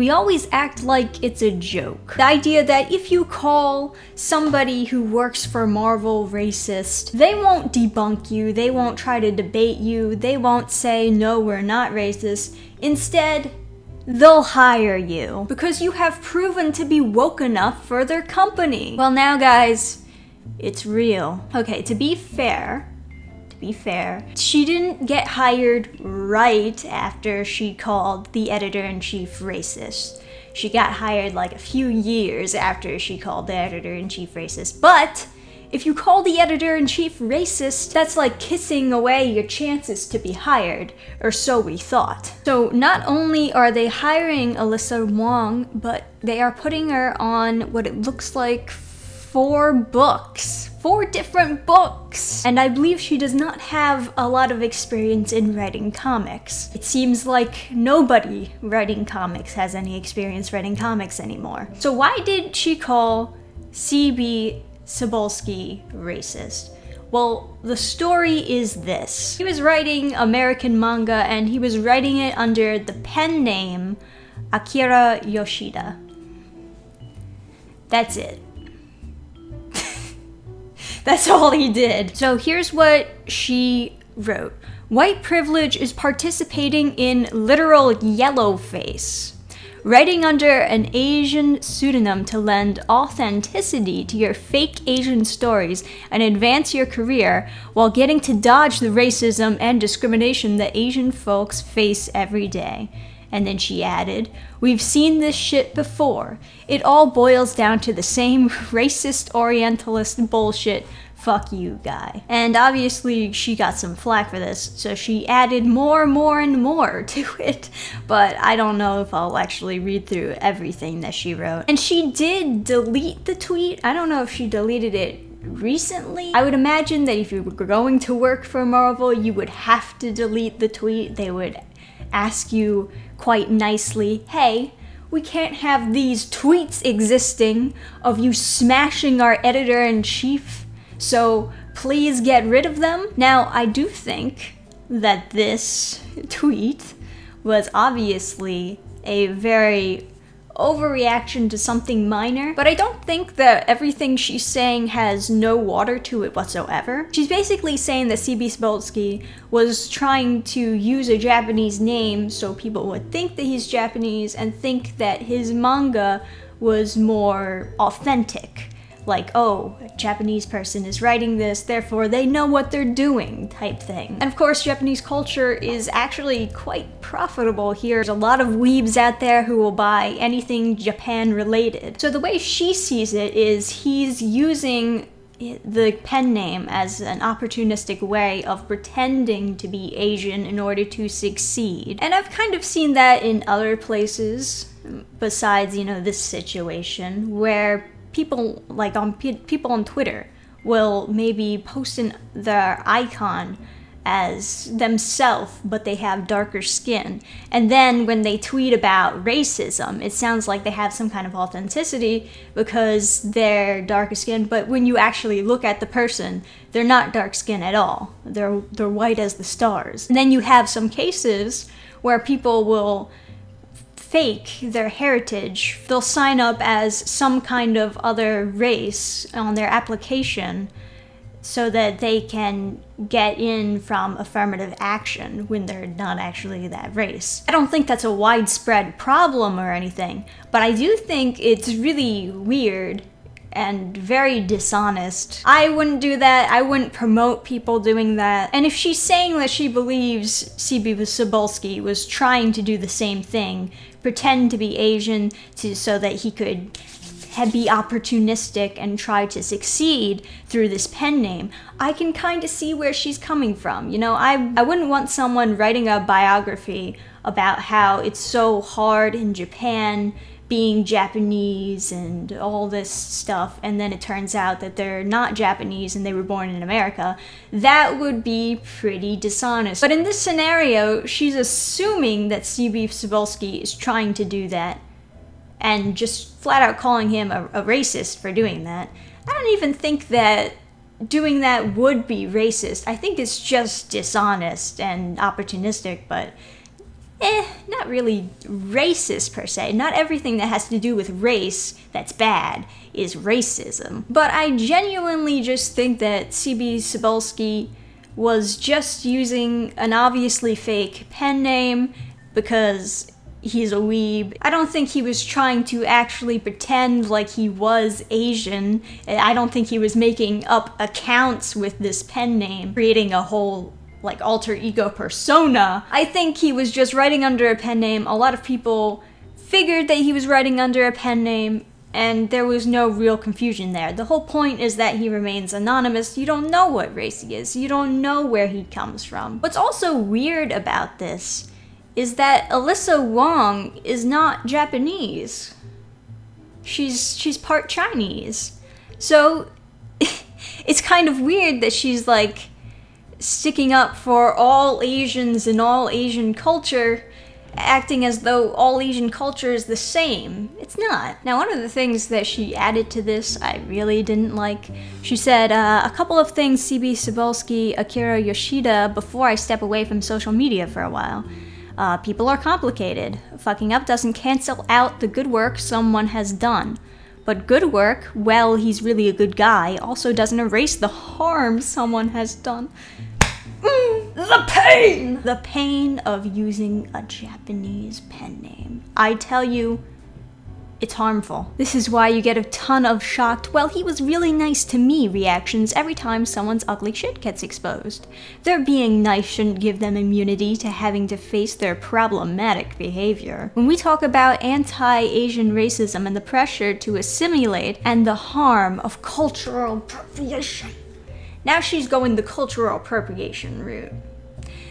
we always act like it's a joke. The idea that if you call somebody who works for Marvel racist, they won't debunk you, they won't try to debate you, they won't say, no, we're not racist. Instead, they'll hire you because you have proven to be woke enough for their company. Well, now guys, it's real. Okay, to be fair, she didn't get hired right after she called the editor-in-chief racist. She got hired like a few years after she called the editor-in-chief racist. But if you call the editor-in-chief racist, that's like kissing away your chances to be hired, or so we thought. So not only are they hiring Alyssa Wong, but they are putting her on what it looks like 4 books. 4 different books! And I believe she does not have a lot of experience in writing comics. It seems like nobody writing comics has any experience writing comics anymore. So why did she call Cebulski racist? Well, the story is this. He was writing American manga and he was writing it under the pen name Akira Yoshida. That's it. That's all he did. So here's what she wrote. White privilege is participating in literal yellowface. Writing under an Asian pseudonym to lend authenticity to your fake Asian stories and advance your career while getting to dodge the racism and discrimination that Asian folks face every day. And then she added, we've seen this shit before. It all boils down to the same racist Orientalist bullshit. Fuck you, guy. And obviously she got some flack for this, so she added more and more to it. But I don't know if I'll actually read through everything that she wrote. And she did delete the tweet. I don't know if she deleted it recently. I would imagine that if you were going to work for Marvel, you would have to delete the tweet. They would ask you quite nicely, hey, we can't have these tweets existing of you smashing our editor-in-chief, so please get rid of them. Now, I do think that this tweet was obviously a very overreaction to something minor, but I don't think that everything she's saying has no water to it whatsoever. She's basically saying that Cebulski was trying to use a Japanese name so people would think that he's Japanese and think that his manga was more authentic. Like, oh, a Japanese person is writing this, therefore they know what they're doing, type thing. And of course, Japanese culture is actually quite profitable here. There's a lot of weebs out there who will buy anything Japan related. So the way she sees it is he's using the pen name as an opportunistic way of pretending to be Asian in order to succeed. And I've kind of seen that in other places besides, this situation where people people on Twitter will maybe post their icon as themselves, but they have darker skin. And then when they tweet about racism, it sounds like they have some kind of authenticity because they're darker skin, but when you actually look at the person, they're not dark skin at all. They're white as the stars. And then you have some cases where people will fake their heritage. They'll sign up as some kind of other race on their application so that they can get in from affirmative action when they're not actually that race. I don't think that's a widespread problem or anything, but I do think it's really weird and very dishonest. I wouldn't do that. I wouldn't promote people doing that. And if she's saying that she believes Cebulski was trying to do the same thing, pretend to be Asian so that he could be opportunistic and try to succeed through this pen name, I can kind of see where she's coming from. I wouldn't want someone writing a biography about how it's so hard in Japan being Japanese and all this stuff, and then it turns out that they're not Japanese and they were born in America. That would be pretty dishonest. But in this scenario, she's assuming that Cebulski is trying to do that and just flat out calling him a racist for doing that. I don't even think that doing that would be racist. I think it's just dishonest and opportunistic, but not really racist per se. Not everything that has to do with race that's bad is racism. But I genuinely just think that Cebulski was just using an obviously fake pen name because he's a weeb. I don't think he was trying to actually pretend like he was Asian. I don't think he was making up accounts with this pen name, creating a whole like alter ego persona. I think he was just writing under a pen name. A lot of people figured that he was writing under a pen name, and there was no real confusion there. The whole point is that he remains anonymous. You don't know what race he is. You don't know where he comes from. What's also weird about this is that Alyssa Wong is not Japanese. She's part Chinese. So it's kind of weird that she's like sticking up for all Asians and all Asian culture, acting as though all Asian culture is the same. It's not. Now, one of the things that she added to this I really didn't like. She said, a couple of things Cebulski, Akira Yoshida, before I step away from social media for a while. People are complicated. Fucking up doesn't cancel out the good work someone has done. But good work, well, he's really a good guy, also doesn't erase the harm someone has done. The pain! The pain of using a Japanese pen name. I tell you, it's harmful. This is why you get a ton of shocked, well, he was really nice to me reactions every time someone's ugly shit gets exposed. Their being nice shouldn't give them immunity to having to face their problematic behavior. When we talk about anti-Asian racism and the pressure to assimilate and the harm of cultural appropriation, now she's going the cultural appropriation route.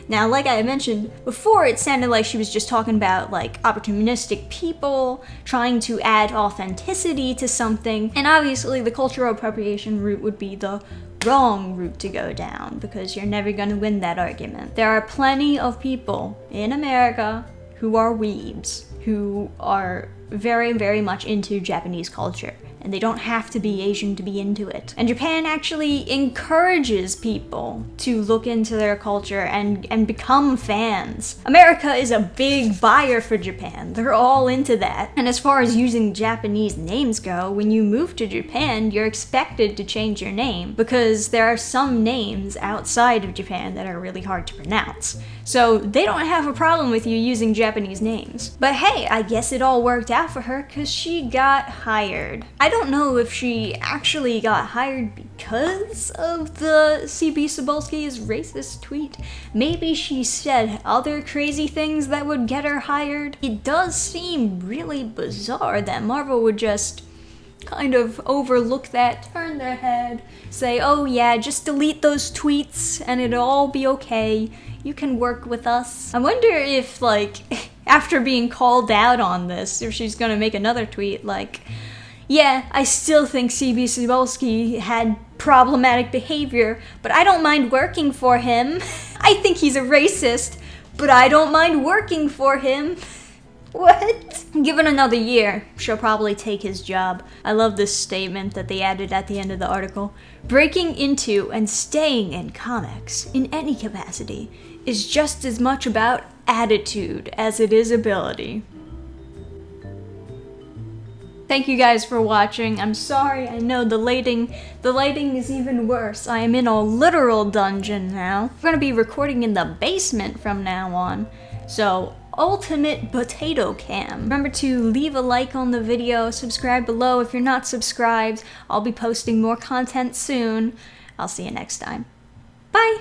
Now, like I mentioned before, it sounded like she was just talking about like opportunistic people trying to add authenticity to something, and obviously the cultural appropriation route would be the wrong route to go down because you're never going to win that argument. There are plenty of people in America who are weebs, who are very, very much into Japanese culture. And they don't have to be Asian to be into it. And Japan actually encourages people to look into their culture and become fans. America is a big buyer for Japan. They're all into that. And as far as using Japanese names go, when you move to Japan, you're expected to change your name because there are some names outside of Japan that are really hard to pronounce. So they don't have a problem with you using Japanese names. But hey, I guess it all worked out for her because she got hired. I don't know if she actually got hired because of the Cebulski's racist tweet. Maybe she said other crazy things that would get her hired. It does seem really bizarre that Marvel would just kind of overlook that, turn their head, say, oh yeah, just delete those tweets and it'll all be okay. You can work with us. I wonder if, like, after being called out on this, if she's gonna make another tweet like, yeah, I still think Cebulski had problematic behavior, but I don't mind working for him. I think he's a racist, but I don't mind working for him. What? Given another year, she'll probably take his job. I love this statement that they added at the end of the article. Breaking into and staying in comics, in any capacity, is just as much about attitude as it is ability. Thank you guys for watching. I'm sorry, I know the lighting is even worse. I am in a literal dungeon now. We're gonna be recording in the basement from now on, so ultimate potato cam. Remember to leave a like on the video, subscribe below if you're not subscribed. I'll be posting more content soon. I'll see you next time. Bye!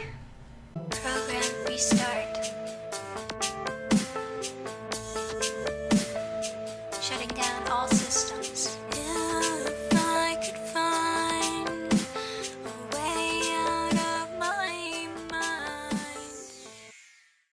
Program restart.